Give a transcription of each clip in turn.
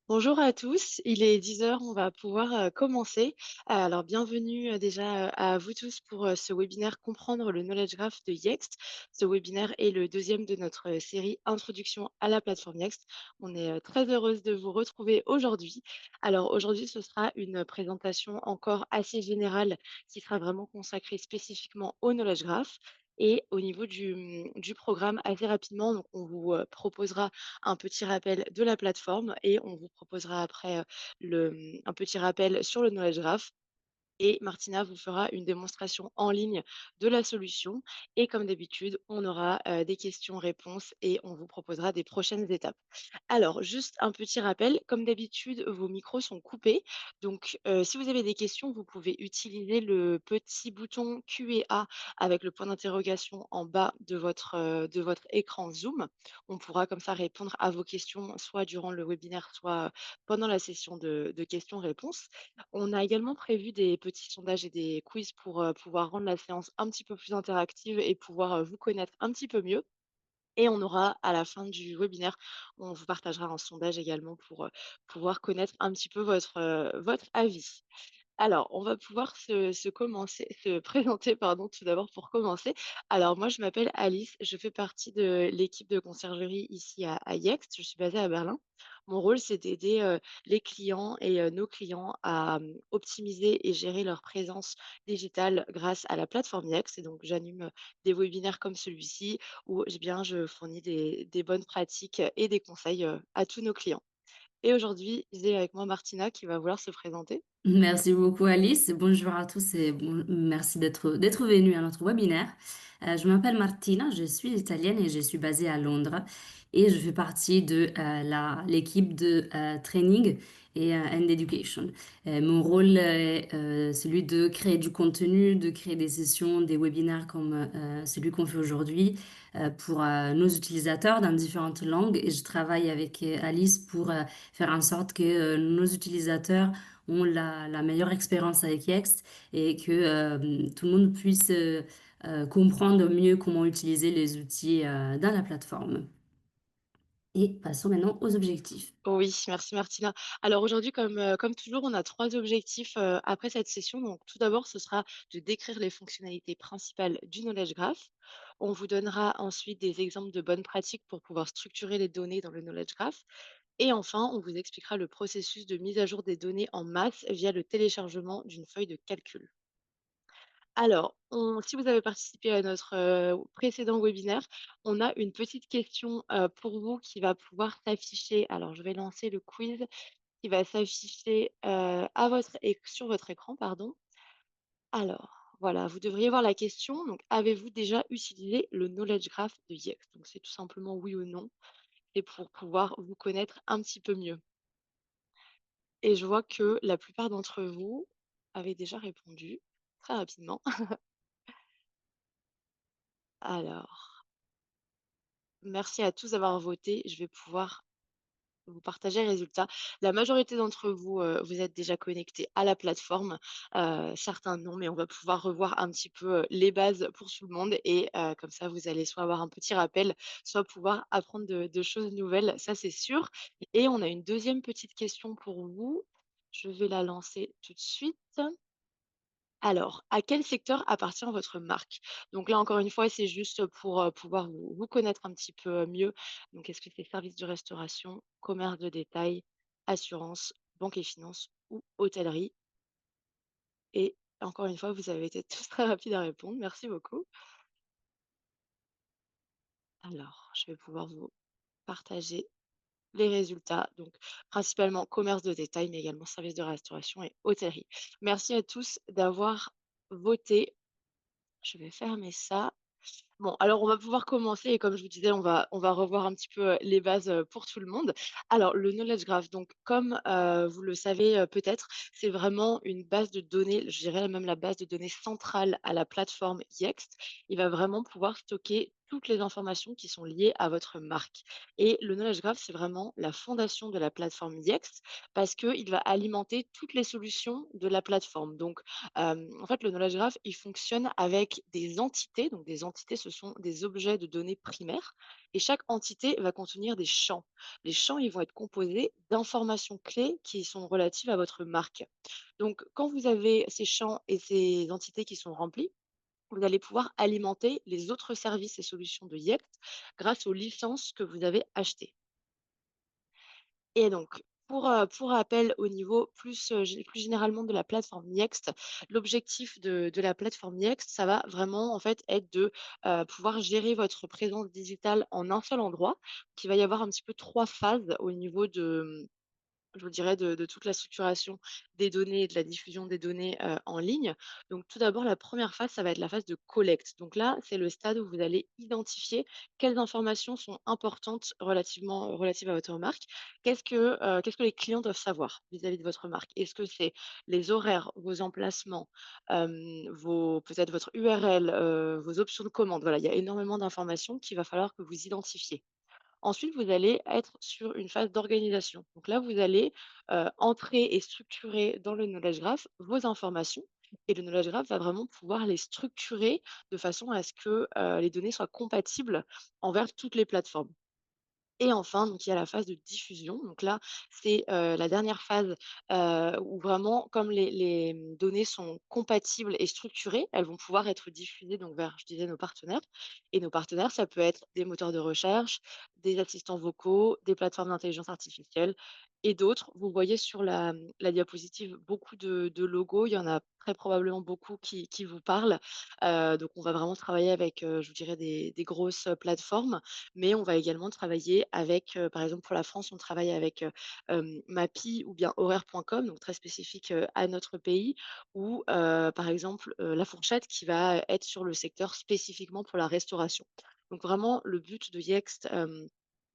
Bonjour à tous, il est 10 heures, on va pouvoir commencer. Alors bienvenue déjà à vous tous pour ce webinaire Comprendre le Knowledge Graph de Yext. Ce webinaire est le deuxième de notre série Introduction à la plateforme Yext. On est très heureuse de vous retrouver aujourd'hui. Alors aujourd'hui, ce sera une présentation encore assez générale qui sera vraiment consacrée spécifiquement au Knowledge Graph. Et au niveau du programme, assez rapidement, donc on vous proposera un petit rappel de la plateforme et on vous proposera après un petit rappel sur le Knowledge Graph et Martina vous fera une démonstration en ligne de la solution. Et comme d'habitude, on aura des questions-réponses et on vous proposera des prochaines étapes. Alors, juste un petit rappel, comme d'habitude, vos micros sont coupés. Donc, si vous avez des questions, vous pouvez utiliser le petit bouton Q&A avec le point d'interrogation en bas de votre écran Zoom. On pourra comme ça répondre à vos questions, soit durant le webinaire, soit pendant la session de questions-réponses. On a également prévu des petits sondages et des quiz pour pouvoir rendre la séance un petit peu plus interactive et pouvoir vous connaître un petit peu mieux. Et on aura à la fin du webinaire, on vous partagera un sondage également pour pouvoir connaître un petit peu votre avis. Alors, on va pouvoir se présenter, pardon, tout d'abord pour commencer. Alors, moi, je m'appelle Alice, je fais partie de l'équipe de conciergerie ici à Yext, je suis basée à Berlin. Mon rôle, c'est d'aider les clients et nos clients à optimiser et gérer leur présence digitale grâce à la plateforme Yext. Et donc, j'anime des webinaires comme celui-ci où je fournis des bonnes pratiques et des conseils à tous nos clients. Et aujourd'hui, j'ai avec moi Martina qui va vouloir se présenter. Merci beaucoup Alice. Bonjour à tous et merci d'être venu à notre webinaire. Je m'appelle Martina, je suis italienne et je suis basée à Londres et je fais partie de l'équipe de training et and education. Mon rôle est celui de créer du contenu, de créer des sessions, des webinaires comme celui qu'on fait aujourd'hui pour nos utilisateurs dans différentes langues et je travaille avec Alice pour faire en sorte que nos utilisateurs ont la meilleure expérience avec Yext et que tout le monde puisse comprendre mieux comment utiliser les outils dans la plateforme. Et passons maintenant aux objectifs. Oui, merci Martina. Alors aujourd'hui, comme toujours, on a 3 objectifs, après cette session. Donc tout d'abord, ce sera de décrire les fonctionnalités principales du Knowledge Graph. On vous donnera ensuite des exemples de bonnes pratiques pour pouvoir structurer les données dans le Knowledge Graph. Et enfin, on vous expliquera le processus de mise à jour des données en masse via le téléchargement d'une feuille de calcul. Alors, si vous avez participé à notre précédent webinaire, on a une petite question pour vous qui va pouvoir s'afficher. Alors, je vais lancer le quiz qui va s'afficher sur votre écran, pardon. Alors, voilà, vous devriez voir la question. Donc, avez-vous déjà utilisé le Knowledge Graph de Yext? Donc, c'est tout simplement oui ou non. C'est pour pouvoir vous connaître un petit peu mieux. Et je vois que la plupart d'entre vous avaient déjà répondu très rapidement. Alors, merci à tous d'avoir voté. Je vais pouvoir vous partager les résultats. La majorité d'entre vous, vous êtes déjà connectés à la plateforme. Certains non, mais on va pouvoir revoir un petit peu, les bases pour tout le monde et comme ça, vous allez soit avoir un petit rappel, soit pouvoir apprendre de choses nouvelles, ça c'est sûr. Et on a une deuxième petite question pour vous. Je vais la lancer tout de suite. Alors, à quel secteur appartient votre marque? Donc là, encore une fois, c'est juste pour, pouvoir vous connaître un petit peu, mieux. Donc est-ce que c'est service de restauration, commerce de détail, assurance, banque et finance ou hôtellerie? Et encore une fois, vous avez été tous très rapides à répondre. Merci beaucoup. Alors, je vais pouvoir vous partager les résultats. Donc principalement commerce de détail, mais également service de restauration et hôtellerie. Merci à tous d'avoir voté. Je vais fermer ça. Bon, alors on va pouvoir commencer et comme je vous disais, on va revoir un petit peu, les bases, pour tout le monde. Alors le knowledge graph, donc comme, vous le savez, peut-être, c'est vraiment une base de données, je dirais même la base de données centrale à la plateforme Yext. Il va vraiment pouvoir stocker toutes les informations qui sont liées à votre marque. Et le Knowledge Graph, c'est vraiment la fondation de la plateforme Yext parce qu'il va alimenter toutes les solutions de la plateforme. Donc, en fait, le Knowledge Graph, il fonctionne avec des entités. Donc, des entités, ce sont des objets de données primaires. Et chaque entité va contenir des champs. Les champs, ils vont être composés d'informations clés qui sont relatives à votre marque. Donc, quand vous avez ces champs et ces entités qui sont remplis, vous allez pouvoir alimenter les autres services et solutions de Yext grâce aux licences que vous avez achetées. Et donc, pour rappel au niveau plus généralement de la plateforme Yext, l'objectif de la plateforme Yext, ça va vraiment en fait être de pouvoir gérer votre présence digitale en un seul endroit. Qu'il va y avoir un petit peu trois phases au niveau je vous dirais de toute la structuration des données et de la diffusion des données, en ligne. Donc tout d'abord, la première phase, ça va être la phase de collecte. Donc là, c'est le stade où vous allez identifier quelles informations sont importantes relatives à votre marque. Qu'est-ce que les clients doivent savoir vis-à-vis de votre marque? Est-ce que c'est les horaires, vos emplacements, vos peut-être votre URL, vos options de commande? Voilà, il y a énormément d'informations qu'il va falloir que vous identifiez. Ensuite, vous allez être sur une phase d'organisation. Donc là, vous allez entrer et structurer dans le Knowledge Graph vos informations. Et le Knowledge Graph va vraiment pouvoir les structurer de façon à ce que les données soient compatibles envers toutes les plateformes. Et enfin, donc il y a la phase de diffusion. Donc là, c'est, la dernière phase, où vraiment comme les données sont compatibles et structurées, elles vont pouvoir être diffusées donc vers, je disais, nos partenaires. Et nos partenaires, ça peut être des moteurs de recherche, des assistants vocaux, des plateformes d'intelligence artificielle et d'autres. Vous voyez sur la diapositive beaucoup de logos. Il y en a très probablement beaucoup qui vous parlent. Donc on va vraiment travailler avec, je vous dirais des grosses plateformes, mais on va également travailler avec, par exemple pour la France, on travaille avec, Mappy ou bien Horaires.com, donc très spécifique, à notre pays ou, par exemple, La Fourchette qui va être sur le secteur spécifiquement pour la restauration. Donc vraiment le but de Yext,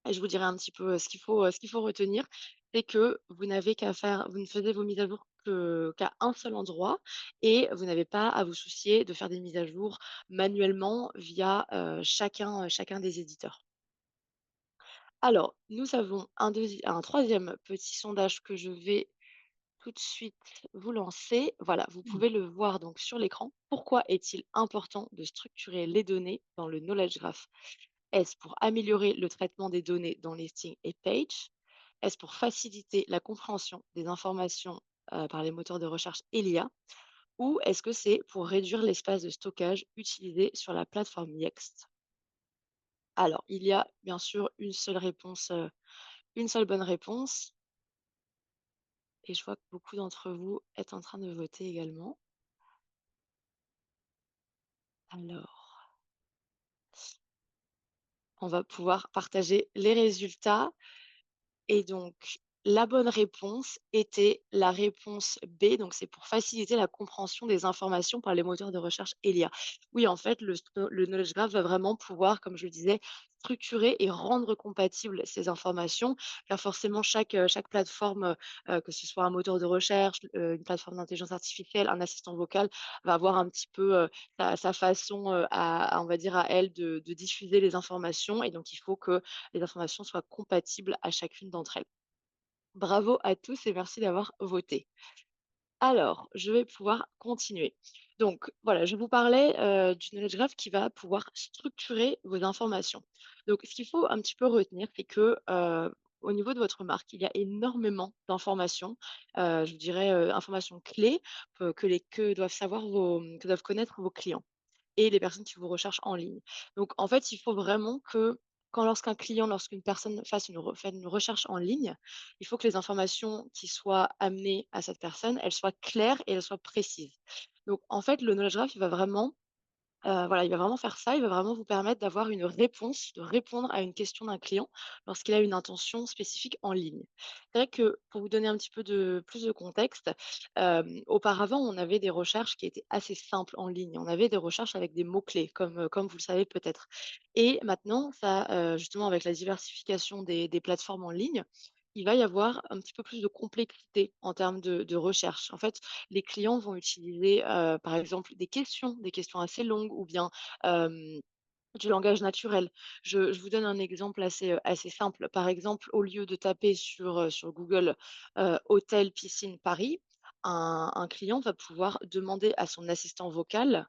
et je vous dirai un petit peu, ce qu'il faut retenir, c'est que vous ne faisiez vos mises à jour qu'à un seul endroit et vous n'avez pas à vous soucier de faire des mises à jour manuellement via, chacun des éditeurs. Alors, nous avons un troisième petit sondage que je vais tout de suite vous lancer. Voilà, vous Mmh. pouvez le voir donc sur l'écran. Pourquoi est-il important de structurer les données dans le Knowledge Graph? Est-ce pour améliorer le traitement des données dans Listing et Page? Est-ce pour faciliter la compréhension des informations par les moteurs de recherche et l'IA? Ou est-ce que c'est pour réduire l'espace de stockage utilisé sur la plateforme Yext? Alors, il y a bien sûr une seule bonne réponse. Et je vois que beaucoup d'entre vous êtes en train de voter également. Alors, on va pouvoir partager les résultats. Et donc, la bonne réponse était la réponse B, donc c'est pour faciliter la compréhension des informations par les moteurs de recherche et l'IA. Oui, en fait, le Knowledge Graph va vraiment pouvoir, comme je le disais, structurer et rendre compatibles ces informations, car forcément, chaque plateforme, que ce soit un moteur de recherche, une plateforme d'intelligence artificielle, un assistant vocal, va avoir un petit peu sa façon, on va dire, à elle de diffuser les informations. Et donc, il faut que les informations soient compatibles à chacune d'entre elles. Bravo à tous et merci d'avoir voté. Alors, je vais pouvoir continuer. Donc voilà, je vous parlais, du knowledge graph qui va pouvoir structurer vos informations. Donc ce qu'il faut un petit peu retenir, c'est que, au niveau de votre marque, il y a énormément d'informations, je dirais, informations clés, que doivent savoir que doivent connaître vos clients et les personnes qui vous recherchent en ligne. Donc en fait, il faut vraiment que lorsqu'une personne fait une recherche en ligne, il faut que les informations qui soient amenées à cette personne, elles soient claires et elles soient précises. Donc en fait, le knowledge graph, voilà, il va vraiment faire ça, il va vraiment vous permettre d'avoir une réponse, de répondre à une question d'un client lorsqu'il a une intention spécifique en ligne. C'est vrai que pour vous donner un petit peu plus de contexte, auparavant, on avait des recherches qui étaient assez simples en ligne. On avait des recherches avec des mots-clés, comme vous le savez peut-être. Et maintenant, justement, avec la diversification des plateformes en ligne, il va y avoir un petit peu plus de complexité en termes de recherche. En fait, les clients vont utiliser, par exemple, des questions assez longues ou bien, Du langage naturel. Je vous donne un exemple assez simple. Par exemple, au lieu de taper sur Google, hôtel, piscine, Paris, un client va pouvoir demander à son assistant vocal: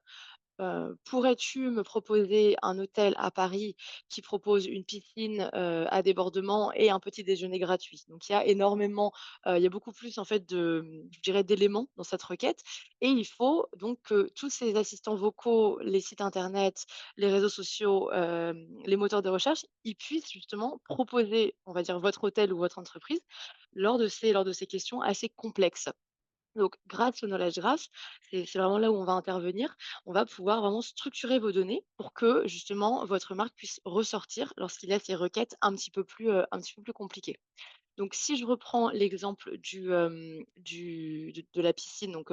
«Pourrais-tu me proposer un hôtel à Paris qui propose une piscine, à débordement et un petit déjeuner gratuit?» Donc il y a énormément, il y a beaucoup plus en fait de, je dirais d'éléments dans cette requête et il faut donc que tous ces assistants vocaux, les sites internet, les réseaux sociaux, les moteurs de recherche, ils puissent justement proposer, on va dire, votre hôtel ou votre entreprise lors de ces questions assez complexes. Donc, grâce au knowledge graph, c'est vraiment là où on va intervenir. On va pouvoir vraiment structurer vos données pour que justement votre marque puisse ressortir lorsqu'il y a ces requêtes un petit peu plus compliquées. Donc si je reprends l'exemple du de la piscine, donc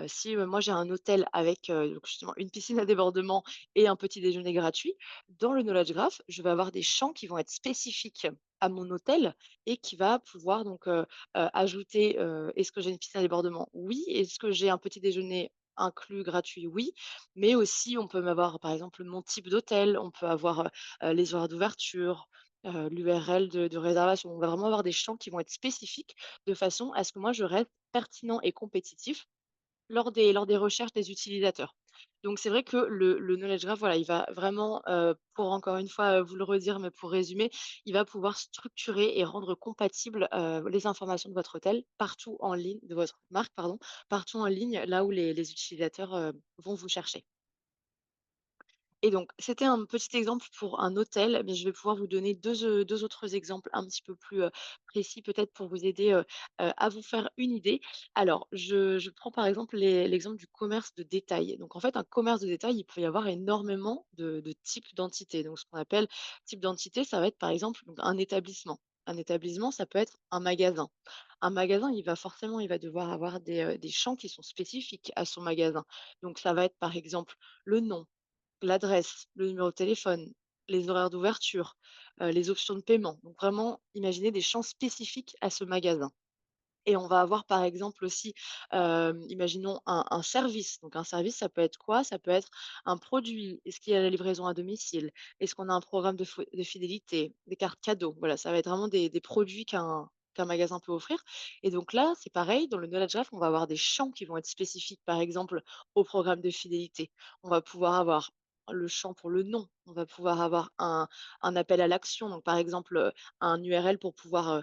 si, moi j'ai un hôtel avec, donc justement une piscine à débordement et un petit déjeuner gratuit, dans le knowledge graph, je vais avoir des champs qui vont être spécifiques à mon hôtel et qui va pouvoir donc, ajouter, est-ce que j'ai une piscine à débordement? Oui. Est-ce que j'ai un petit déjeuner inclus gratuit? Oui. Mais aussi on peut m'avoir par exemple mon type d'hôtel, on peut avoir, les horaires d'ouverture, l'URL de réservation. On va vraiment avoir des champs qui vont être spécifiques de façon à ce que moi je reste pertinent et compétitif lors des recherches des utilisateurs. Donc c'est vrai que le knowledge graph, voilà, il va vraiment, pour encore une fois, vous le redire, mais pour résumer, il va pouvoir structurer et rendre compatibles, les informations de votre hôtel partout en ligne de votre marque, pardon, partout en ligne, là où les utilisateurs, vont vous chercher. Et donc, c'était un petit exemple pour un hôtel, mais je vais pouvoir vous donner 2 autres exemples un petit peu plus, précis peut-être pour vous aider, à vous faire une idée. Alors, je prends par exemple l'exemple du commerce de détail. Donc en fait, un commerce de détail, il peut y avoir énormément de types d'entités. Donc ce qu'on appelle type d'entité, ça va être par exemple donc un établissement. Un établissement, ça peut être un magasin. Un magasin, il va devoir avoir des champs qui sont spécifiques à son magasin. Donc ça va être par exemple le nom, l'adresse, le numéro de téléphone, les horaires d'ouverture, les options de paiement. Donc vraiment, imaginez des champs spécifiques à ce magasin. Et on va avoir par exemple aussi, imaginons un service. Donc un service, ça peut être quoi? Ça peut être un produit. Est-ce qu'il y a la livraison à domicile? Est-ce qu'on a un programme de fidélité? Des cartes cadeaux? Voilà, ça va être vraiment des produits qu'un magasin peut offrir. Et donc là, c'est pareil, dans le knowledge graph, on va avoir des champs qui vont être spécifiques, par exemple, au programme de fidélité. On va pouvoir avoir le champ pour le nom. On va pouvoir avoir un appel à l'action. Donc par exemple, un URL pour pouvoir,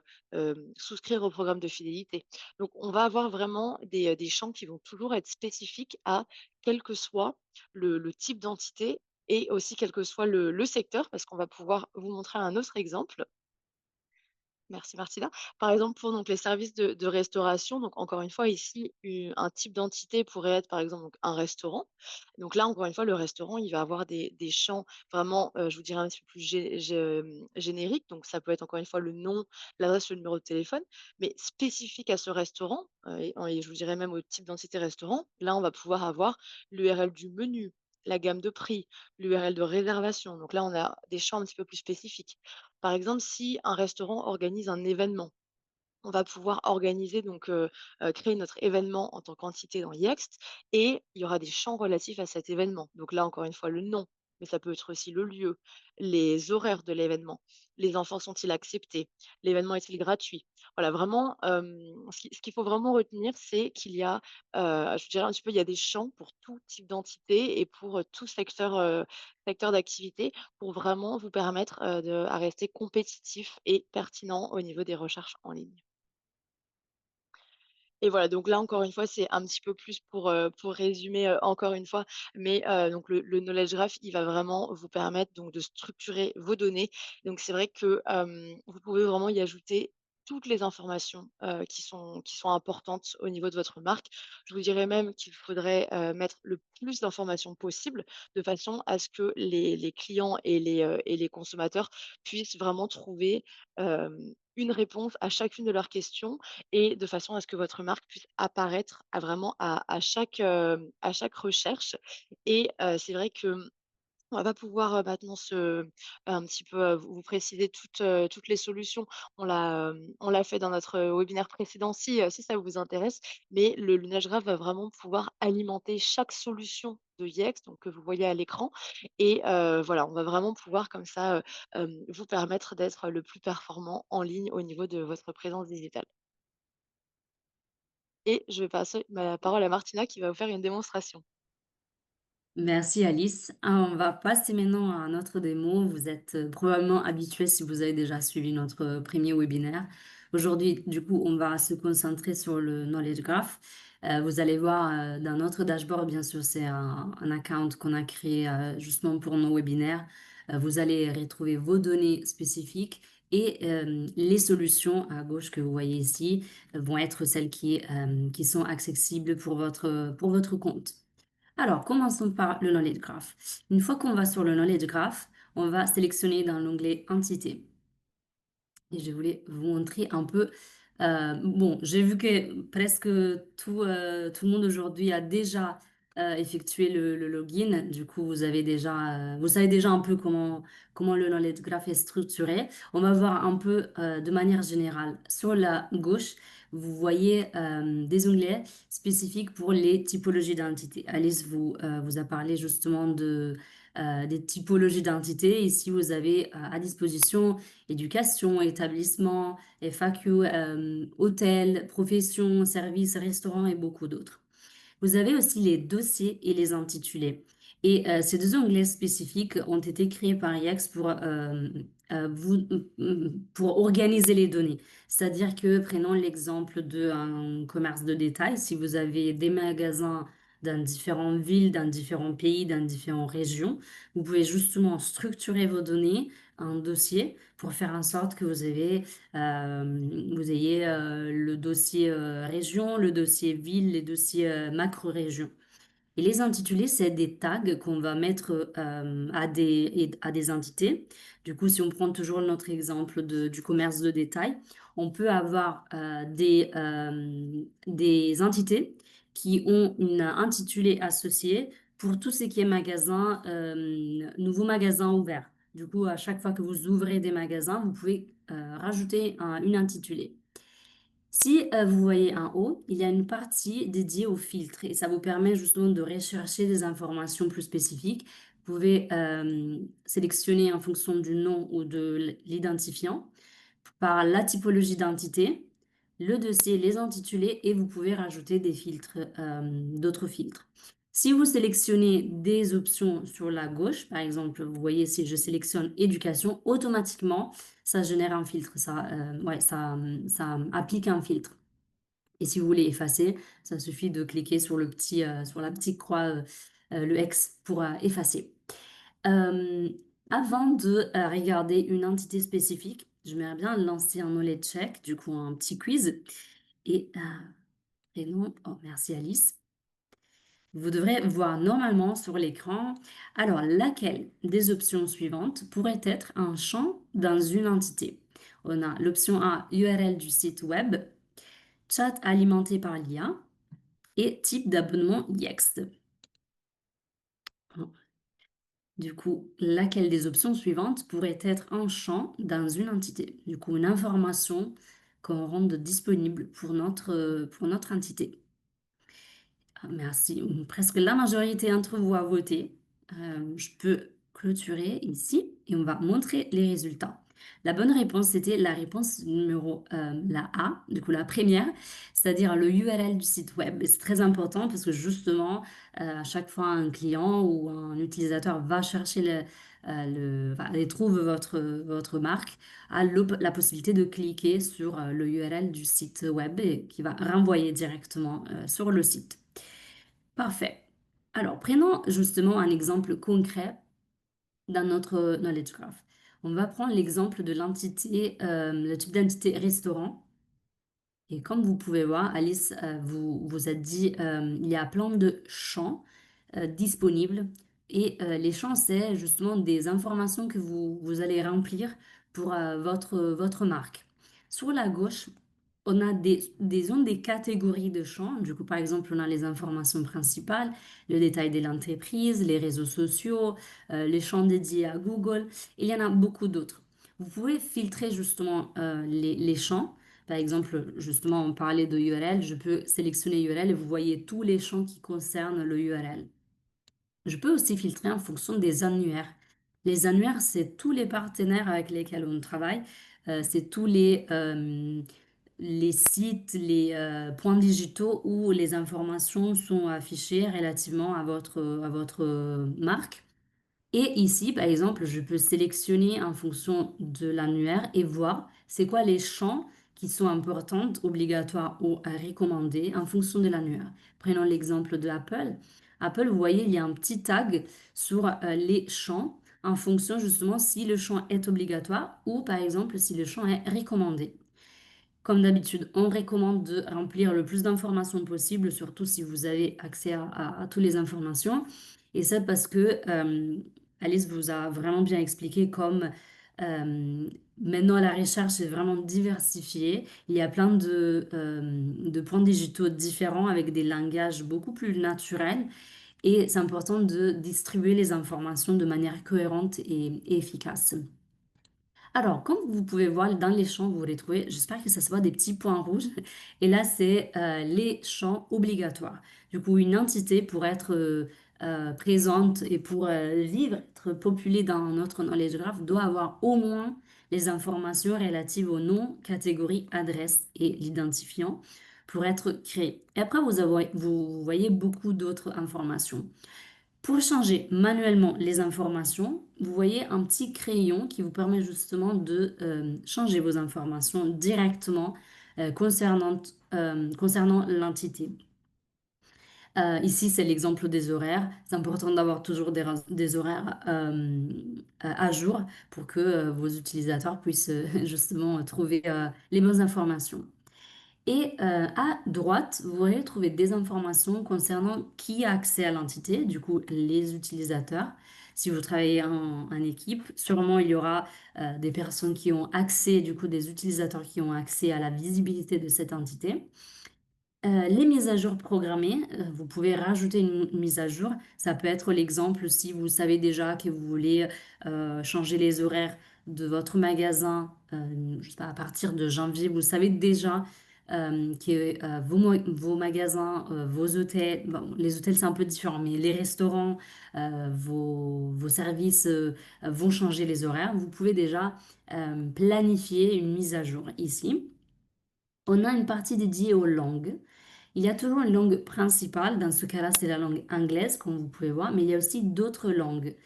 souscrire au programme de fidélité. Donc on va avoir vraiment des champs qui vont toujours être spécifiques à quel que soit le type d'entité et aussi quel que soit le secteur, parce qu'on va pouvoir vous montrer un autre exemple. Merci Martina. Par exemple, pour donc les services de restauration, donc encore une fois ici, un type d'entité pourrait être par exemple donc un restaurant. Donc là, encore une fois, le restaurant, il va avoir des champs vraiment, je vous dirais un petit peu plus génériques. Donc ça peut être encore une fois le nom, l'adresse, le numéro de téléphone, mais spécifique à ce restaurant, et je vous dirais même au type d'entité restaurant. Là, on va pouvoir avoir l'URL du menu, la gamme de prix, l'URL de réservation. Donc là, on a des champs un petit peu plus spécifiques. Par exemple, si un restaurant organise un événement, on va pouvoir organiser donc, créer notre événement en tant qu'entité dans Yext et il y aura des champs relatifs à cet événement. Donc là, encore une fois, le nom, mais ça peut être aussi le lieu, les horaires de l'événement, les enfants sont-ils acceptés, l'événement est-il gratuit? Voilà, vraiment, ce qu'il faut vraiment retenir, c'est qu'il y a, je dirais un petit peu, il y a des champs pour tout type d'entité et pour, tout secteur d'activité pour vraiment vous permettre, à rester compétitif et pertinent au niveau des recherches en ligne. Et voilà, donc là, encore une fois, c'est un petit peu plus pour résumer, encore une fois, mais donc le knowledge graph, il va vraiment vous permettre donc de structurer vos données. Donc c'est vrai que, vous pouvez vraiment y ajouter toutes les informations, qui sont importantes au niveau de votre marque. Je vous dirais même qu'il faudrait, mettre le plus d'informations possible, de façon à ce que les clients et les consommateurs puissent vraiment trouver, une réponse à chacune de leurs questions et de façon à ce que votre marque puisse apparaître à chaque recherche et c'est vrai que On va pouvoir, maintenant un petit peu, vous préciser toutes les solutions. On l'a fait dans notre, webinaire précédent si ça vous intéresse, mais le Lunage Graph va vraiment pouvoir alimenter chaque solution de Yext, donc que vous voyez à l'écran et voilà, on va vraiment pouvoir comme ça, vous permettre d'être le plus performant en ligne au niveau de votre présence digitale et je vais passer ma parole à Martina qui va vous faire une démonstration. Merci Alice. Ah, on va passer maintenant à notre démo. Vous êtes probablement habitué si vous avez déjà suivi notre premier webinaire. Aujourd'hui, du coup, on va se concentrer sur le Knowledge Graph. Vous allez voir dans notre dashboard, bien sûr, c'est un account qu'on a créé justement pour nos webinaires. Vous allez retrouver vos données spécifiques et les solutions à gauche que vous voyez ici vont être celles qui sont accessibles pour votre compte. Alors, commençons par le Knowledge Graph. Une fois qu'on va sur le Knowledge Graph, on va sélectionner dans l'onglet Entité. Et je voulais vous montrer un peu. Bon, j'ai vu que presque tout le monde aujourd'hui a déjà effectué le login. Du coup, vous savez déjà un peu comment le knowledge graph est structuré. On va voir un peu de manière générale. Sur la gauche, vous voyez des onglets spécifiques pour les typologies d'entités. Alice vous a parlé justement des typologies d'entités. Ici, vous avez à disposition éducation, établissement, FAQ, hôtel, profession, service, restaurant et beaucoup d'autres. Vous avez aussi les dossiers et les intitulés. Et ces deux onglets spécifiques ont été créés par IAX pour organiser les données. C'est-à-dire que, prenons l'exemple d'un commerce de détail, si vous avez des magasins dans différentes villes, dans différents pays, dans différentes régions, vous pouvez justement structurer vos données en dossier pour faire en sorte que vous ayez le dossier région, le dossier ville, les dossiers macro-région. Et les intitulés, c'est des tags qu'on va mettre à des entités. Du coup, si on prend toujours notre exemple du commerce de détail, on peut avoir des entités qui ont une intitulé associé pour tout ce qui est magasin, nouveau magasin ouvert. Du coup, à chaque fois que vous ouvrez des magasins, vous pouvez rajouter une intitulé. Si vous voyez en haut, il y a une partie dédiée aux filtres et ça vous permet justement de rechercher des informations plus spécifiques. Vous pouvez sélectionner en fonction du nom ou de l'identifiant par la typologie d'entité, le dossier, les intitulés et vous pouvez rajouter des filtres, d'autres filtres. Si vous sélectionnez des options sur la gauche, par exemple, vous voyez si je sélectionne éducation, automatiquement, ça génère un filtre, ouais, ça applique un filtre. Et si vous voulez effacer, ça suffit de cliquer sur sur la petite croix, le X pour effacer. Euh, Avant de regarder une entité spécifique, j'aimerais bien lancer un knowledge check, du coup un petit quiz. Et prénom, oh merci Alice. Vous devrez voir normalement sur l'écran, alors laquelle des options suivantes pourrait être un champ dans une entité? On a l'option A, URL du site web, chat alimenté par l'IA et type d'abonnement Yext. Du coup, laquelle des options suivantes pourrait être un champ dans une entité? Du coup, une information qu'on rende disponible pour notre entité. Ah, merci. Presque la majorité d'entre vous a voté. Je peux clôturer ici et on va montrer les résultats. La bonne réponse, c'était la réponse numéro la A, du coup la première, c'est-à-dire le URL du site web. Et c'est très important parce que justement, à chaque fois un client ou un utilisateur va chercher et trouve votre marque, a la possibilité de cliquer sur le URL du site web et qui va renvoyer directement sur le site. Parfait. Alors, prenons justement un exemple concret dans notre knowledge graph. On va prendre l'exemple de l'entité, le type d'entité restaurant. Et comme vous pouvez voir, Alice vous a dit il y a plein de champs disponibles. Et les champs, c'est justement des informations que vous allez remplir pour votre marque. Sur la gauche, On a disons, des catégories de champs. Du coup, par exemple, on a les informations principales, le détail de l'entreprise, les réseaux sociaux, les champs dédiés à Google. Il y en a beaucoup d'autres. Vous pouvez filtrer justement les champs. Par exemple, justement, on parlait de URL. Je peux sélectionner URL et vous voyez tous les champs qui concernent le URL. Je peux aussi filtrer en fonction des annuaires. Les annuaires, c'est tous les partenaires avec lesquels on travaille. C'est tous les sites, les points digitaux où les informations sont affichées relativement à votre marque. Et ici, par exemple, je peux sélectionner en fonction de l'annuaire et voir c'est quoi les champs qui sont importants, obligatoires ou recommandés en fonction de l'annuaire. Prenons l'exemple de Apple. Apple, vous voyez, il y a un petit tag sur les champs en fonction justement si le champ est obligatoire ou par exemple si le champ est recommandé. Comme d'habitude, on recommande de remplir le plus d'informations possible, surtout si vous avez accès à toutes les informations. Et ça parce que Alice vous a vraiment bien expliqué comme maintenant la recherche est vraiment diversifiée. Il y a plein de points digitaux différents avec des langages beaucoup plus naturels. Et c'est important de distribuer les informations de manière cohérente et efficace. Alors, comme vous pouvez voir dans les champs, vous les trouvez, j'espère que ça se voit des petits points rouges. Et là, c'est les champs obligatoires. Du coup, une entité pour être présente et pour vivre, être populée dans notre knowledge graph doit avoir au moins les informations relatives au nom, catégorie, adresse et l'identifiant pour être créé. Et après, vous voyez beaucoup d'autres informations. Pour changer manuellement les informations, vous voyez un petit crayon qui vous permet justement de changer vos informations directement concernant l'entité. Ici, c'est l'exemple des horaires. C'est important d'avoir toujours des horaires à jour pour que vos utilisateurs puissent justement trouver les bonnes informations. Et à droite, vous allez trouver des informations concernant qui a accès à l'entité, du coup les utilisateurs. Si vous travaillez en équipe, sûrement il y aura des personnes qui ont accès, du coup des utilisateurs qui ont accès à la visibilité de cette entité. Les mises à jour programmées, vous pouvez rajouter une mise à jour. Ça peut être l'exemple si vous savez déjà que vous voulez changer les horaires de votre magasin, je sais pas, à partir de janvier, vous savez déjà que vos magasins, vos hôtels, bon, les hôtels c'est un peu différent, mais les restaurants, vos services vont changer les horaires. Vous pouvez déjà planifier une mise à jour ici. On a une partie dédiée aux langues. Il y a toujours une langue principale, dans ce cas-là, c'est la langue anglaise, comme vous pouvez voir, mais il y a aussi d'autres langues.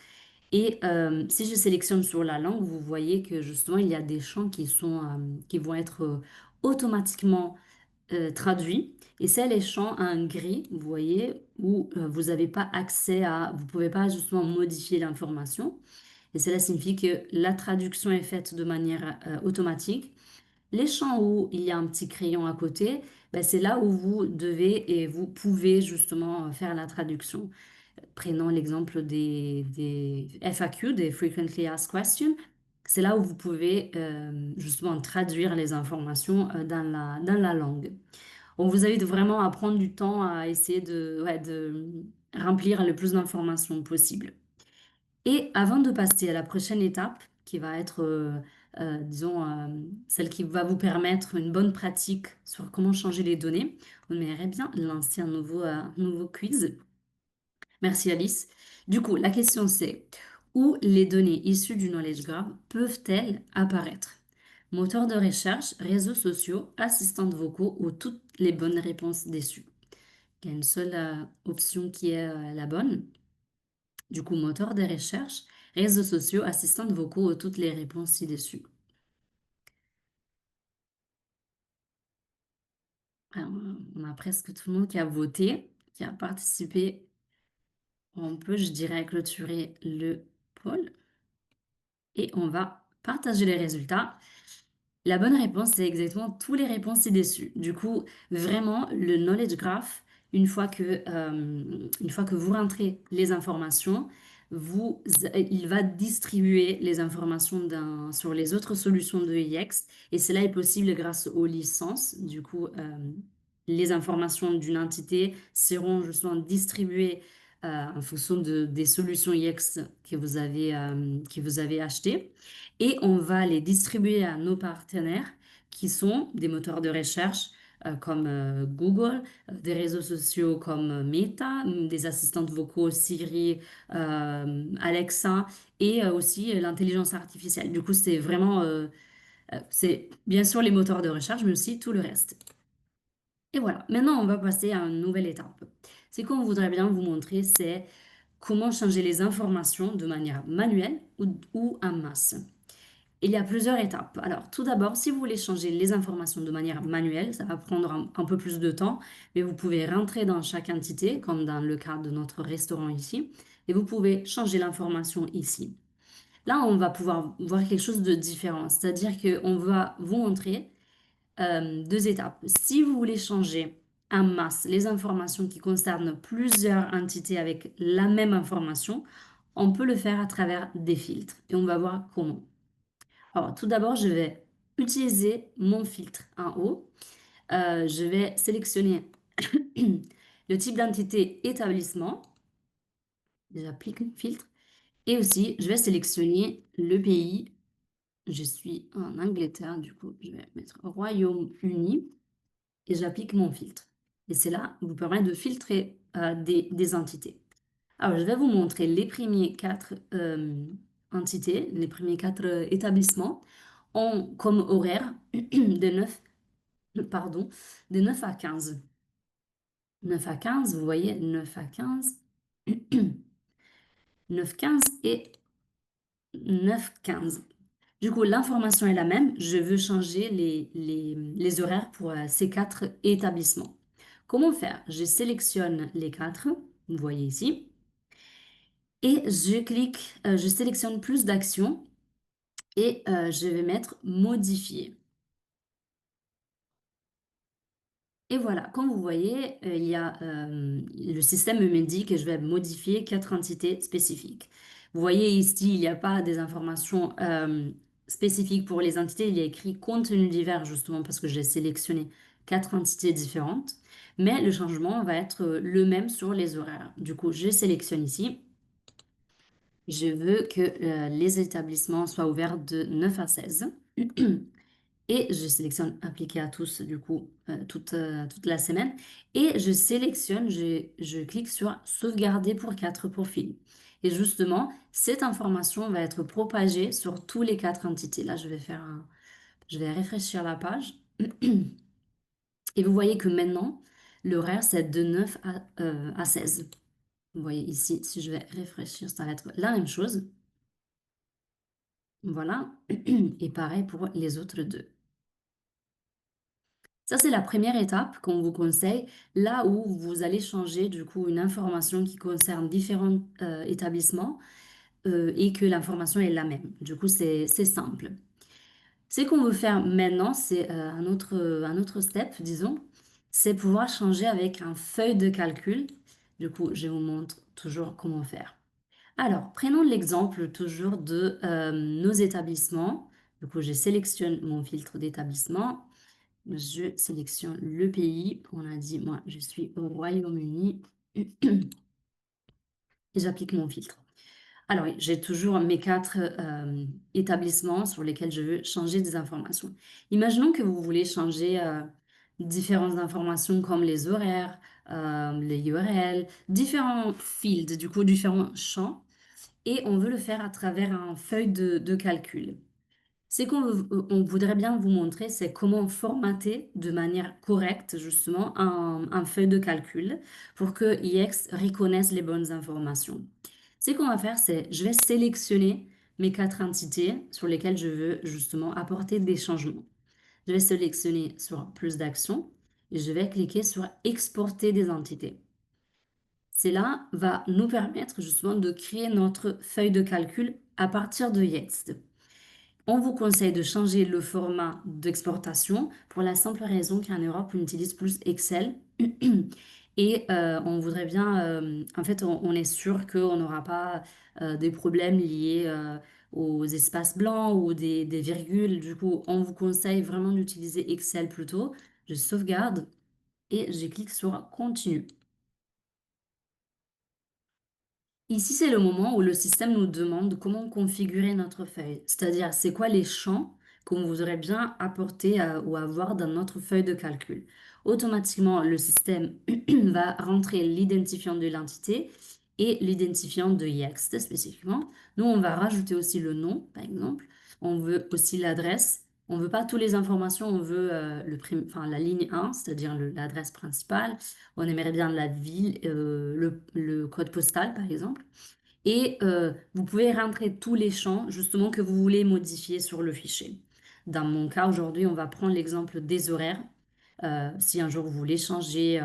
Et si je sélectionne sur la langue, vous voyez que justement, il y a des champs qui vont être automatiquement traduits. Et c'est les champs en gris, vous voyez, où vous n'avez pas accès vous pouvez pas justement modifier l'information. Et cela signifie que la traduction est faite de manière automatique. Les champs où il y a un petit crayon à côté, ben, c'est là où vous devez et vous pouvez justement faire la traduction. Prenons l'exemple des FAQ, des Frequently Asked Questions. C'est là où vous pouvez justement traduire les informations dans la langue. On vous invite vraiment à prendre du temps à essayer de remplir le plus d'informations possible. Et avant de passer à la prochaine étape, qui va être, disons, celle qui va vous permettre une bonne pratique sur comment changer les données, on aimerait bien lancer un nouveau quiz. Merci Alice. Du coup, la question c'est, où les données issues du Knowledge Graph peuvent-elles apparaître? Moteur de recherche, réseaux sociaux, assistantes vocaux ou toutes les bonnes réponses déçues. Il y a une seule option qui est la bonne. Du coup, moteur de recherche, réseaux sociaux, assistantes vocaux, toutes les réponses ci-dessus. Alors, on a presque tout le monde qui a voté, qui a participé. On peut, je dirais, clôturer le poll et on va partager les résultats. La bonne réponse, c'est exactement toutes les réponses ci-dessus. Du coup, vraiment, le knowledge graph, une fois que vous rentrez les informations, il va distribuer les informations sur les autres solutions de IX et cela est possible grâce aux licences. Du coup, les informations d'une entité seront justement distribuées en fonction des solutions IX que vous avez achetées et on va les distribuer à nos partenaires qui sont des moteurs de recherche comme Google, des réseaux sociaux comme Meta, des assistantes vocaux Siri, Alexa et aussi l'intelligence artificielle. Du coup, c'est bien sûr les moteurs de recherche, mais aussi tout le reste. Et voilà, maintenant on va passer à une nouvelle étape. Ce qu'on voudrait bien vous montrer, c'est comment changer les informations de manière manuelle ou en masse. Il y a plusieurs étapes. Alors, tout d'abord, si vous voulez changer les informations de manière manuelle, ça va prendre un peu plus de temps, mais vous pouvez rentrer dans chaque entité, comme dans le cas de notre restaurant ici, et vous pouvez changer l'information ici. Là, on va pouvoir voir quelque chose de différent, c'est-à-dire qu'on va vous montrer deux étapes. Si vous voulez changer en masse les informations qui concernent plusieurs entités avec la même information, on peut le faire à travers des filtres, et on va voir comment. Alors, tout d'abord, je vais utiliser mon filtre en haut. Je vais sélectionner le type d'entité établissement. J'applique mon filtre. Et aussi, je vais sélectionner le pays. Je suis en Angleterre, du coup, je vais mettre Royaume-Uni et j'applique mon filtre. Et cela vous permet de filtrer des entités. Alors, je vais vous montrer les premiers quatre entités, les premiers quatre établissements ont comme horaire de 9, pardon, de 9 à 15. 9 à 15, vous voyez, 9 à 15, 9, 15 et 9, 15. Du coup, l'information est la même. Je veux changer les horaires pour ces quatre établissements. Comment faire? Je sélectionne les quatre, vous voyez ici, et je sélectionne plus d'actions et je vais mettre modifier. Et voilà, comme vous voyez, le système me dit que je vais modifier quatre entités spécifiques. Vous voyez ici, il n'y a pas des informations spécifiques pour les entités, il y a écrit contenu divers justement parce que j'ai sélectionné quatre entités différentes, mais le changement va être le même sur les horaires. Du coup, je sélectionne ici. Je veux que les établissements soient ouverts de 9 à 16. Et je sélectionne appliquer à tous, du coup, toute la semaine. Et je sélectionne, je clique sur sauvegarder pour quatre profils. Et justement, cette information va être propagée sur tous les quatre entités. Là, je vais réfléchir la page. Et vous voyez que maintenant, l'horaire, c'est de 9 à 16. Vous voyez ici, si je vais réfléchir, ça va être la même chose. Voilà. Et pareil pour les autres deux. Ça, c'est la première étape qu'on vous conseille, là où vous allez changer du coup une information qui concerne différents établissements et que l'information est la même. Du coup, c'est simple. Ce qu'on veut faire maintenant, c'est un autre step, disons, c'est pouvoir changer avec un feuille de calcul. Du coup, je vous montre toujours comment faire. Alors, prenons l'exemple toujours de nos établissements. Du coup, je sélectionne mon filtre d'établissement. Je sélectionne le pays. On a dit, moi, je suis au Royaume-Uni. Et j'applique mon filtre. Alors, oui, j'ai toujours mes quatre établissements sur lesquels je veux changer des informations. Imaginons que vous voulez changer différentes informations comme les horaires, les URL, différents fields, du coup, différents champs. Et on veut le faire à travers un feuille de calcul. Ce on voudrait bien vous montrer, c'est comment formater de manière correcte, justement, un feuille de calcul pour que IX reconnaisse les bonnes informations. Ce qu'on va faire, c'est je vais sélectionner mes quatre entités sur lesquelles je veux justement apporter des changements. Je vais sélectionner sur plus d'actions et je vais cliquer sur exporter des entités. Cela va nous permettre justement de créer notre feuille de calcul à partir de Yext. On vous conseille de changer le format d'exportation pour la simple raison qu'en Europe, on utilise plus Excel Et on voudrait bien, en fait, on est sûr qu'on n'aura pas des problèmes liés aux espaces blancs ou des virgules. Du coup, on vous conseille vraiment d'utiliser Excel plutôt. Je sauvegarde et je clique sur Continue. Ici, c'est le moment où le système nous demande comment configurer notre feuille, c'est-à-dire c'est quoi les champs qu'on voudrait bien apporter ou avoir dans notre feuille de calcul. Automatiquement, le système va rentrer l'identifiant de l'entité et l'identifiant de Yext spécifiquement. Nous, on va rajouter aussi le nom, par exemple. On veut aussi l'adresse. On ne veut pas toutes les informations, on veut enfin, la ligne 1, c'est-à-dire l'adresse principale. On aimerait bien la ville, le code postal, par exemple. Et vous pouvez rentrer tous les champs, justement, que vous voulez modifier sur le fichier. Dans mon cas, aujourd'hui, on va prendre l'exemple des horaires. Si un jour vous voulez changer,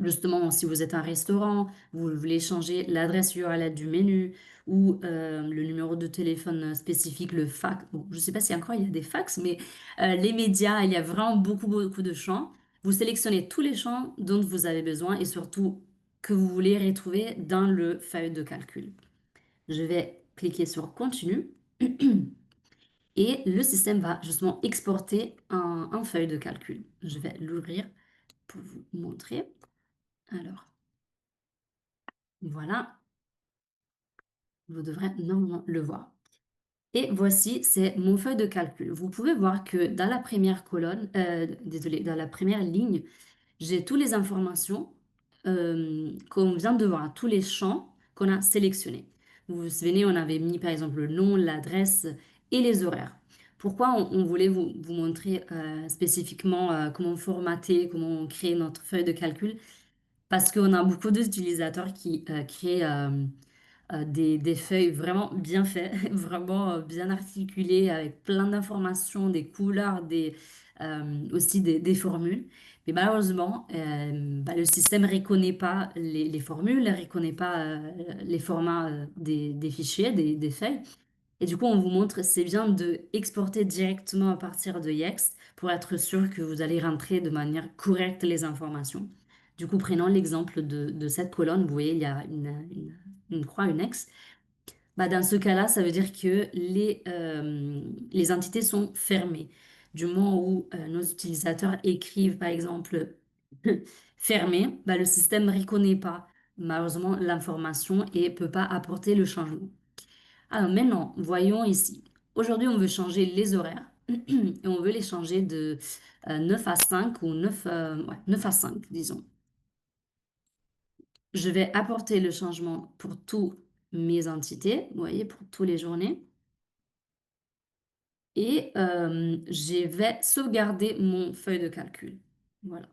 justement, si vous êtes un restaurant, vous voulez changer l'adresse URL du menu ou le numéro de téléphone spécifique, le fax. Bon, je ne sais pas si encore il y a des fax, mais les médias, il y a vraiment beaucoup, beaucoup de champs. Vous sélectionnez tous les champs dont vous avez besoin et surtout que vous voulez retrouver dans le feuille de calcul. Je vais cliquer sur Continue et le système va justement exporter un feuille de calcul. Je vais l'ouvrir pour vous montrer. Alors, voilà. Vous devrez normalement le voir. Et voici, c'est mon feuille de calcul. Vous pouvez voir que dans la première colonne, désolé, dans la première ligne, j'ai toutes les informations qu'on vient de voir, tous les champs qu'on a sélectionnés. Vous vous souvenez, on avait mis par exemple le nom, l'adresse et les horaires. Pourquoi on voulait vous montrer spécifiquement comment formater, comment créer notre feuille de calcul? Parce qu'on a beaucoup d'utilisateurs qui créent des feuilles vraiment bien faites, vraiment bien articulées, avec plein d'informations, des couleurs, aussi des formules. Mais malheureusement, bah, le système ne reconnaît pas les formules, ne reconnaît pas les formats des fichiers, des feuilles. Et du coup, on vous montre, c'est bien de exporter directement à partir de Yext pour être sûr que vous allez rentrer de manière correcte les informations. Du coup, prenons l'exemple de cette colonne. Vous voyez, il y a une croix, une X. Bah, dans ce cas-là, ça veut dire que les entités sont fermées. Du moment où nos utilisateurs écrivent, par exemple, fermé, bah, le système ne reconnaît pas malheureusement l'information et ne peut pas apporter le changement. Alors maintenant, voyons ici. Aujourd'hui, on veut changer les horaires et on veut les changer de 9 à 5 ou 9, ouais, 9 à 5, disons. Je vais apporter le changement pour toutes mes entités, vous voyez, pour toutes les journées. Et je vais sauvegarder mon feuille de calcul. Voilà.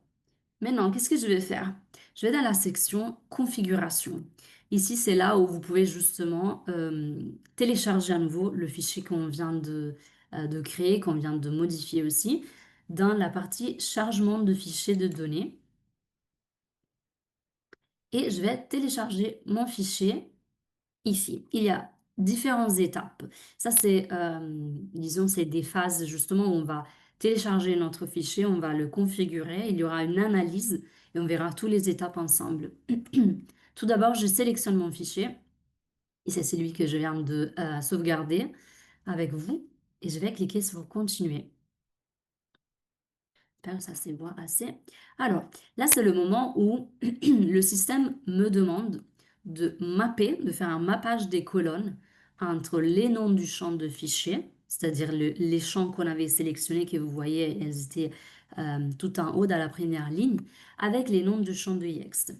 Maintenant, qu'est-ce que je vais faire? Je vais dans la section configuration. Ici, c'est là où vous pouvez justement télécharger à nouveau le fichier qu'on vient de créer, qu'on vient de modifier aussi, dans la partie chargement de fichiers de données. Et je vais télécharger mon fichier ici. Il y a différentes étapes. Ça, c'est, disons, c'est des phases justement où on va télécharger notre fichier, on va le configurer, il y aura une analyse et on verra toutes les étapes ensemble. Tout d'abord, je sélectionne mon fichier et c'est celui que je viens de sauvegarder avec vous et je vais cliquer sur Continuer. J'espère que ça se voit assez. Alors, là, c'est le moment où le système me demande de mapper, de faire un mappage des colonnes entre les noms du champ de fichier, c'est-à-dire les champs qu'on avait sélectionnés, que vous voyez, elles étaient tout en haut dans la première ligne, avec les noms du champ de Yext.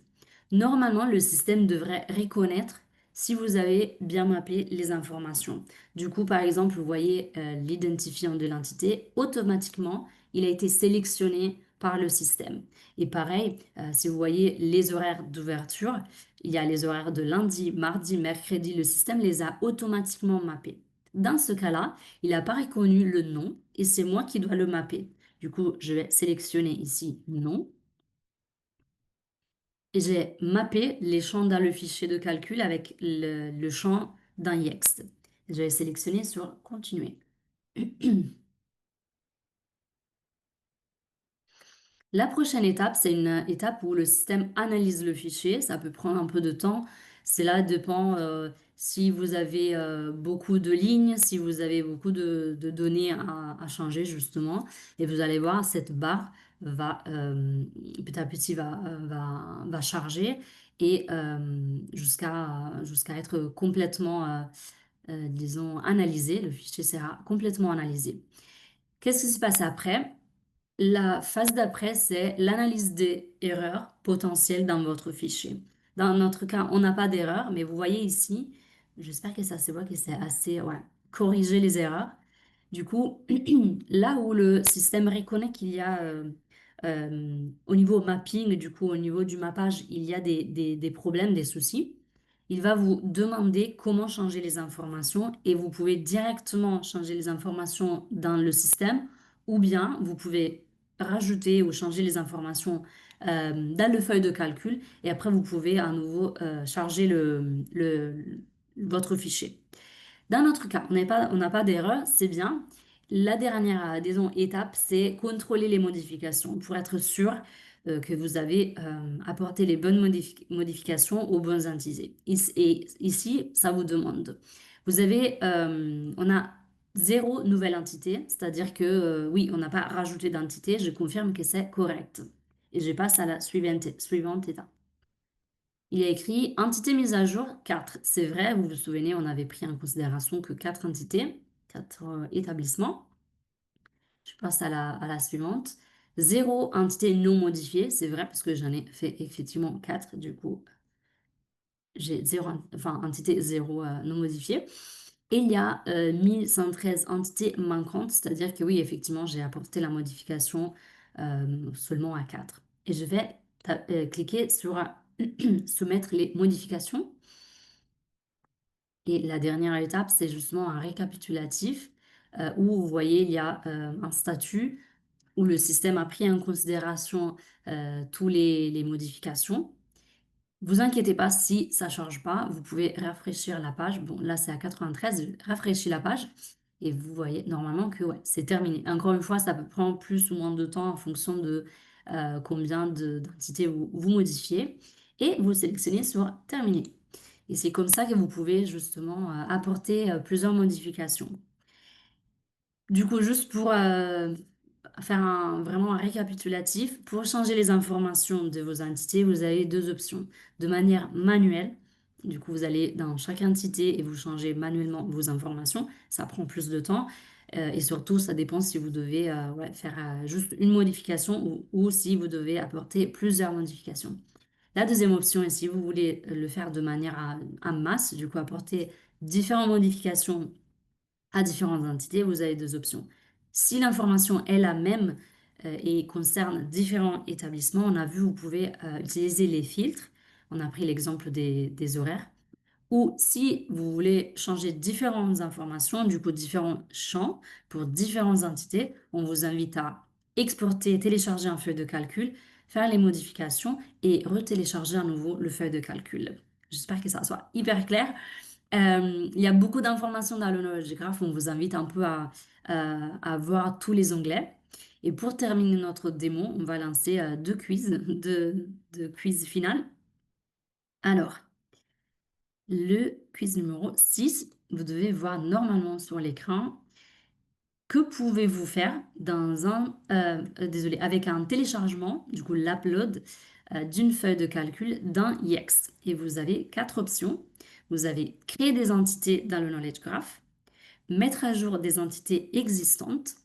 Normalement, le système devrait reconnaître si vous avez bien mappé les informations. Du coup, par exemple, vous voyez l'identifiant de l'entité, automatiquement, il a été sélectionné par le système. Et pareil, si vous voyez les horaires d'ouverture, il y a les horaires de lundi, mardi, mercredi, le système les a automatiquement mappés. Dans ce cas-là, il n'a pas reconnu le nom et c'est moi qui dois le mapper. Du coup, je vais sélectionner ici nom et j'ai mappé les champs dans le fichier de calcul avec le champ d'un Yext. Je vais sélectionner sur continuer. La prochaine étape, c'est une étape où le système analyse le fichier. Ça peut prendre un peu de temps. Cela dépend si vous avez beaucoup de lignes, si vous avez beaucoup de données à changer, justement. Et vous allez voir, cette barre va petit à petit va charger et jusqu'à être complètement, disons, analysé. Le fichier sera complètement analysé. Qu'est-ce qui se passe après? La phase d'après, c'est l'analyse des erreurs potentielles dans votre fichier. Dans notre cas, on n'a pas d'erreur, mais vous voyez ici, j'espère que ça se voit que c'est assez, ouais, corriger les erreurs. Du coup, là où le système reconnaît qu'il y a, au niveau mapping, du coup, au niveau du mappage, il y a des problèmes, des soucis, il va vous demander comment changer les informations et vous pouvez directement changer les informations dans le système ou bien vous pouvez rajouter ou changer les informations dans le feuille de calcul et après vous pouvez à nouveau charger votre fichier. Dans notre cas, on n'a pas d'erreur, c'est bien. La dernière, disons, étape, c'est contrôler les modifications pour être sûr que vous avez apporté les bonnes modifications aux bonnes entités. Et ici, ça vous demande. On a zéro nouvelle entité, c'est-à-dire que oui, on n'a pas rajouté d'entité, je confirme que c'est correct. Et je passe à la suivante étape. Il y a écrit entité mise à jour 4. C'est vrai, vous vous souvenez, on avait pris en considération que 4 entités, 4 établissements. Je passe à la suivante. Zéro entité non modifiée, c'est vrai parce que j'en ai fait effectivement 4. Du coup, j'ai zéro, enfin, entité zéro non modifiée. Et il y a 1113 entités manquantes, c'est-à-dire que oui, effectivement, j'ai apporté la modification seulement à 4. Et je vais cliquer sur soumettre les modifications. Et la dernière étape, c'est justement un récapitulatif où vous voyez, il y a un statut où le système a pris en considération tous les modifications. Vous inquiétez pas si ça charge pas, vous pouvez rafraîchir la page. Bon, là c'est à 93, je rafraîchis la page et vous voyez normalement que ouais, c'est terminé. Encore une fois, ça peut prendre plus ou moins de temps en fonction de combien d'entités vous modifiez et vous sélectionnez sur terminer. Et c'est comme ça que vous pouvez justement apporter plusieurs modifications. Du coup, juste pour faire vraiment un récapitulatif, pour changer les informations de vos entités, vous avez deux options. De manière manuelle, du coup, vous allez dans chaque entité et vous changez manuellement vos informations. Ça prend plus de temps. Et surtout, ça dépend si vous devez ouais, faire juste une modification ou si vous devez apporter plusieurs modifications. La deuxième option est si vous voulez le faire de manière à masse, du coup, apporter différentes modifications à différentes entités, vous avez deux options. Si l'information est la même et concerne différents établissements, on a vu, vous pouvez utiliser les filtres. On a pris l'exemple des horaires. Ou si vous voulez changer différentes informations, du coup différents champs pour différentes entités, on vous invite à exporter, télécharger un feuille de calcul, faire les modifications et retélécharger à nouveau le feuille de calcul. J'espère que ça soit hyper clair. Il y a beaucoup d'informations dans le Knowledge Graph. On vous invite un peu à voir tous les onglets. Et pour terminer notre démo, on va lancer deux quiz, de quiz final. Alors, le quiz numéro 6, vous devez voir normalement sur l'écran. Que pouvez-vous faire désolé, avec un téléchargement, du coup l'upload d'une feuille de calcul d'un Yext? Et vous avez quatre options. Vous avez créer des entités dans le Knowledge Graph, mettre à jour des entités existantes,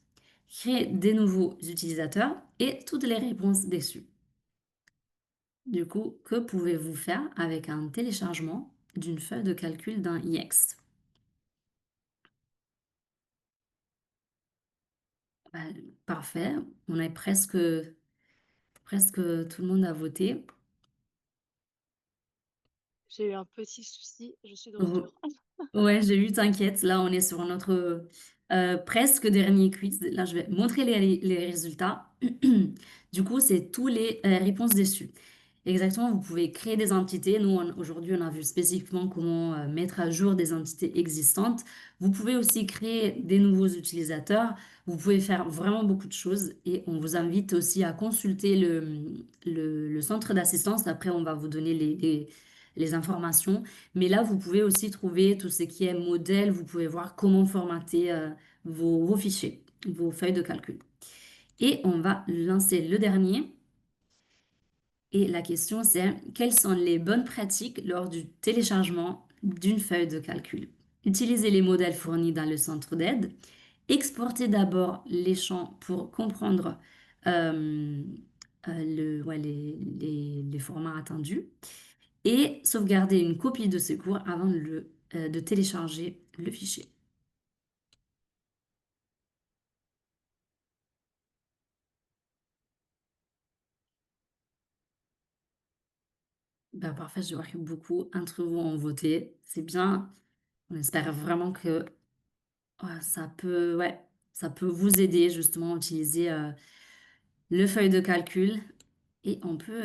créer des nouveaux utilisateurs et toutes les réponses déçues. Du coup, que pouvez-vous faire avec un téléchargement d'une feuille de calcul d'un Yext? Bah, parfait, on est presque tout le monde a voté. J'ai eu un petit souci, je suis de Oh, retour. ouais, j'ai eu, t'inquiète. Là, on est sur notre presque dernier quiz. Là, je vais montrer les résultats. Du coup, c'est tous les réponses déçues. Exactement, vous pouvez créer des entités. Nous, aujourd'hui, on a vu spécifiquement comment mettre à jour des entités existantes. Vous pouvez aussi créer des nouveaux utilisateurs. Vous pouvez faire vraiment beaucoup de choses et on vous invite aussi à consulter le centre d'assistance. Après, on va vous donner les informations. Mais là, vous pouvez aussi trouver tout ce qui est modèle. Vous pouvez voir comment formater vos fichiers, vos feuilles de calcul. Et on va lancer le dernier. Et la question, c'est quelles sont les bonnes pratiques lors du téléchargement d'une feuille de calcul? Utilisez les modèles fournis dans le centre d'aide. Exportez d'abord les champs pour comprendre ouais, les formats attendus. Et sauvegardez une copie de ce cours avant de télécharger le fichier. Ben, parfait, je vois que beaucoup d'entre vous ont voté. C'est bien. On espère vraiment que ouais, ça peut vous aider justement à utiliser le feuille de calcul et on peut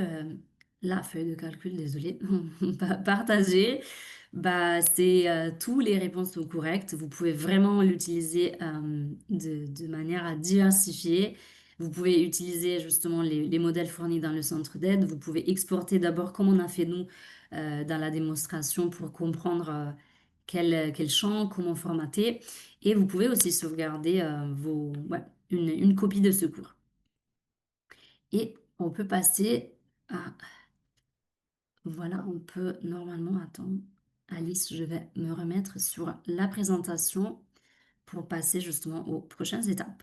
la feuille de calcul, désolé, partager. Bah, c'est tous les réponses sont correctes. Vous pouvez vraiment l'utiliser de manière à diversifier. Vous pouvez utiliser justement les modèles fournis dans le centre d'aide. Vous pouvez exporter d'abord comme on a fait nous dans la démonstration pour comprendre quel champ, comment formater. Et vous pouvez aussi sauvegarder ouais, une copie de secours. Et on peut passer à... Voilà, on peut normalement attendre. Alice, je vais me remettre sur la présentation pour passer justement aux prochaines étapes.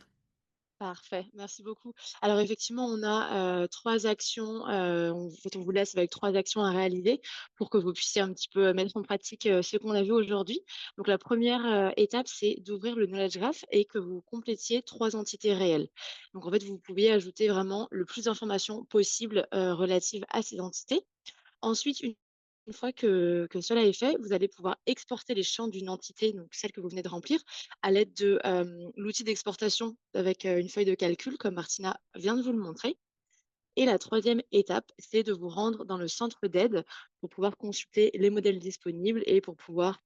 Parfait, merci beaucoup. Alors effectivement, on a 3 actions, en fait, on vous laisse avec 3 actions à réaliser pour que vous puissiez un petit peu mettre en pratique, ce qu'on a vu aujourd'hui. Donc la première étape, c'est d'ouvrir le knowledge graph et que vous complétiez 3 entités réelles. Donc en fait, vous pouvez ajouter vraiment le plus d'informations possible, relatives à ces entités. Ensuite, une fois que cela est fait, vous allez pouvoir exporter les champs d'une entité, donc celle que vous venez de remplir, à l'aide de l'outil d'exportation avec une feuille de calcul, comme Martina vient de vous le montrer. Et la troisième étape, c'est de vous rendre dans le centre d'aide pour pouvoir consulter les modèles disponibles et pour pouvoir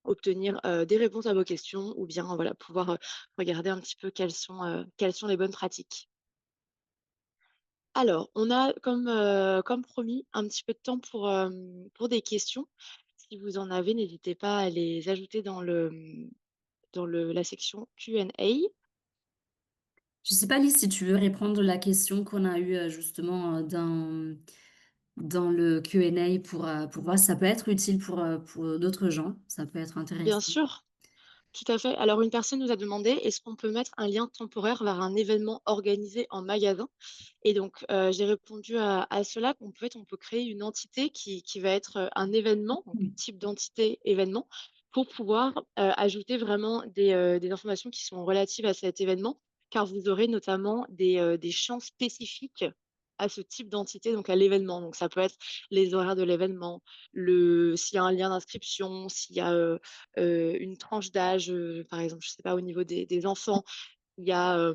obtenir des réponses à vos questions ou bien voilà, pouvoir regarder un petit peu quelles sont les bonnes pratiques. Alors, on a comme promis un petit peu de temps pour des questions. Si vous en avez, n'hésitez pas à les ajouter dans la section Q&A. Je ne sais pas, Lise, si tu veux répondre à la question qu'on a eue justement dans le Q&A pour voir si ça peut être utile pour d'autres gens. Ça peut être Bien intéressant. sûr, tout à fait. Alors une personne nous a demandé: «Est-ce qu'on peut mettre un lien temporaire vers un événement organisé en magasin?» Et donc, j'ai répondu à cela qu'en fait, on peut créer une entité qui va être, un événement, donc type d'entité événement, pour pouvoir, ajouter vraiment des informations qui sont relatives à cet événement. Car vous aurez notamment des champs spécifiques à ce type d'entité, donc à l'événement. Donc ça peut être les horaires de l'événement, le s'il y a un lien d'inscription, s'il y a, une tranche d'âge, par exemple, je sais pas, au niveau des enfants, il y a,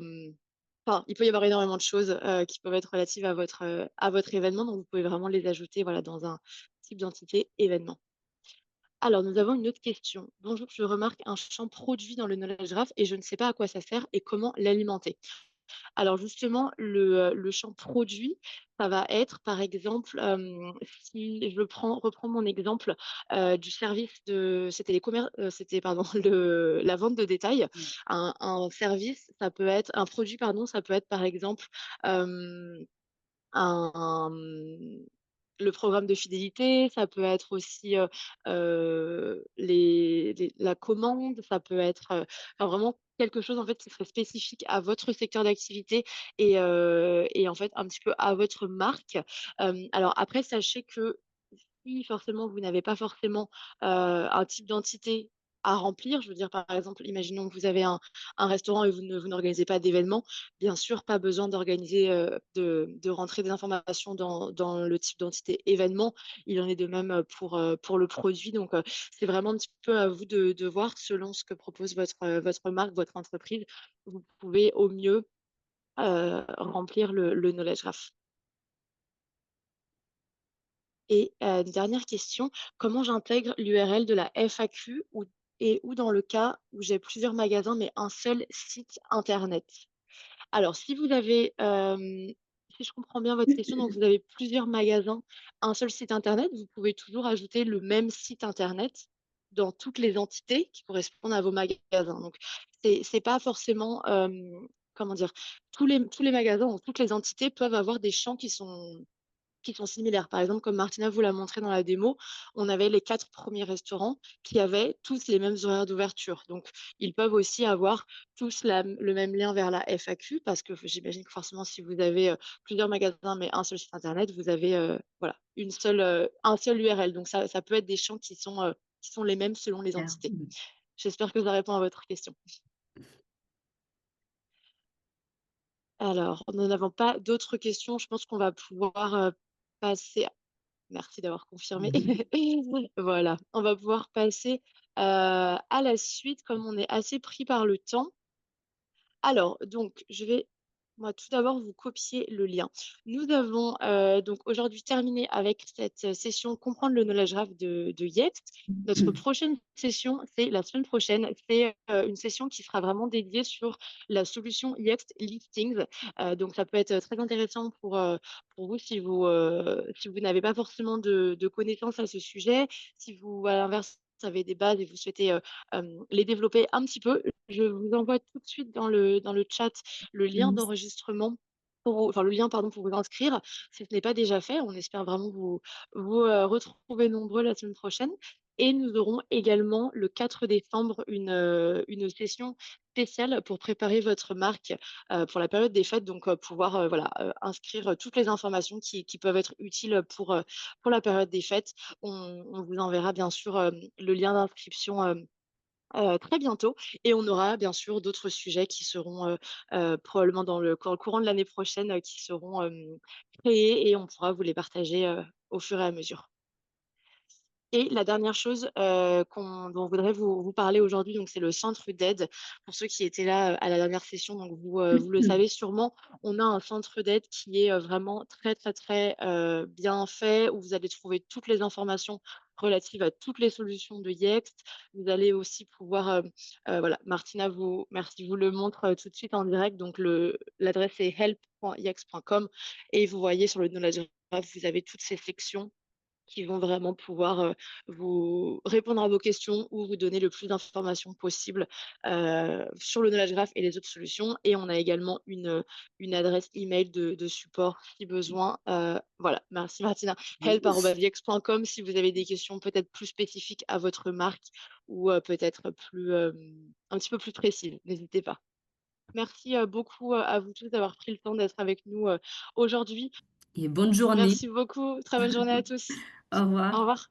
enfin, il peut y avoir énormément de choses, qui peuvent être relatives à votre événement, donc vous pouvez vraiment les ajouter, voilà, dans un type d'entité événement. Alors, nous avons une autre question. Bonjour, je remarque un champ produit dans le knowledge graph et je ne sais pas à quoi ça sert et comment l'alimenter. Alors justement, le champ produit, ça va être par exemple, si je reprends mon exemple, du service de c'était pardon, la vente de détail. Mm. Un service, ça peut être un produit pardon, ça peut être par exemple, hem, un, le programme de fidélité, ça peut être aussi, les la commande, ça peut être, enfin vraiment quelque chose en fait qui serait spécifique à votre secteur d'activité et en fait un petit peu à votre marque. Alors après sachez que si forcément vous n'avez pas forcément, un type d'entité à remplir, je veux dire, par exemple, imaginons que vous avez un restaurant et vous n'organisez pas d'événement, bien sûr, pas besoin d'organiser, de rentrer des informations dans le type d'entité événement. Il en est de même, pour le produit donc c'est vraiment un petit peu à vous de voir selon ce que propose votre marque, votre entreprise. Vous pouvez au mieux, remplir le knowledge graph. Et une dernière question, comment j'intègre l'URL de la FAQ ou dans le cas où j'ai plusieurs magasins mais un seul site internet? Alors si vous avez, si je comprends bien votre question, donc vous avez plusieurs magasins, un seul site internet, vous pouvez toujours ajouter le même site internet dans toutes les entités qui correspondent à vos magasins. Donc c'est pas forcément, comment dire? Tous les magasins ou toutes les entités peuvent avoir des champs qui sont similaires. Par exemple, comme Martina vous l'a montré dans la démo, on avait les 4 premiers restaurants qui avaient tous les mêmes horaires d'ouverture. Donc, ils peuvent aussi avoir tous le même lien vers la FAQ parce que j'imagine que forcément, si vous avez plusieurs magasins mais un seul site internet, vous avez voilà, un seul URL. Donc, ça peut être des champs qui sont les mêmes selon les Super. entités. J'espère que ça répond à votre question. Alors, nous n'avons pas d'autres questions. Je pense qu'on va pouvoir passer. Merci d'avoir confirmé. Voilà, on va pouvoir passer, à la suite comme on est assez pris par le temps. Alors, donc, je vais, moi, tout d'abord, vous copier le lien. Nous avons donc aujourd'hui terminé avec cette session Comprendre le knowledge graph de Yext. Notre prochaine session, c'est la semaine prochaine. C'est une session qui sera vraiment dédiée sur la solution Yext Listings. Donc, ça peut être très intéressant pour vous si vous n'avez pas forcément de connaissances à ce sujet. Si vous, à l'inverse, avez des bases et vous souhaitez les développer un petit peu, je vous envoie tout de suite dans le chat le lien d'enregistrement enfin le lien pardon pour vous inscrire si ce n'est pas déjà fait. On espère vraiment vous retrouver nombreux la semaine prochaine et nous aurons également le 4 décembre une session spéciale pour préparer votre marque, pour la période des fêtes donc pouvoir, voilà, inscrire toutes les informations qui peuvent être utiles pour la période des fêtes. On vous enverra bien sûr, le lien d'inscription, très bientôt et on aura bien sûr d'autres sujets qui seront, probablement dans le courant de l'année prochaine, qui seront, créés et on pourra vous les partager, au fur et à mesure. Et la dernière chose, dont on voudrait vous parler aujourd'hui, donc c'est le centre d'aide. Pour ceux qui étaient là, à la dernière session, donc vous le savez sûrement, on a un centre d'aide qui est, vraiment très, très, très, bien fait, où vous allez trouver toutes les informations relatives à toutes les solutions de Yext. Vous allez aussi pouvoir, voilà, merci, vous le montre, tout de suite en direct. Donc l'adresse est help.yext.com et vous voyez sur le knowledge graph, vous avez toutes ces sections qui vont vraiment pouvoir, vous répondre à vos questions ou vous donner le plus d'informations possible, sur le knowledge graph et les autres solutions et on a également une adresse email de support si besoin, voilà. Merci Martina. help@yext.com si vous avez des questions peut-être plus spécifiques à votre marque ou, peut-être plus, un petit peu plus précises, n'hésitez pas. Merci, beaucoup, à vous tous d'avoir pris le temps d'être avec nous, aujourd'hui. Et bonne journée. Merci beaucoup. Très bonne journée à tous. Au Au revoir. revoir.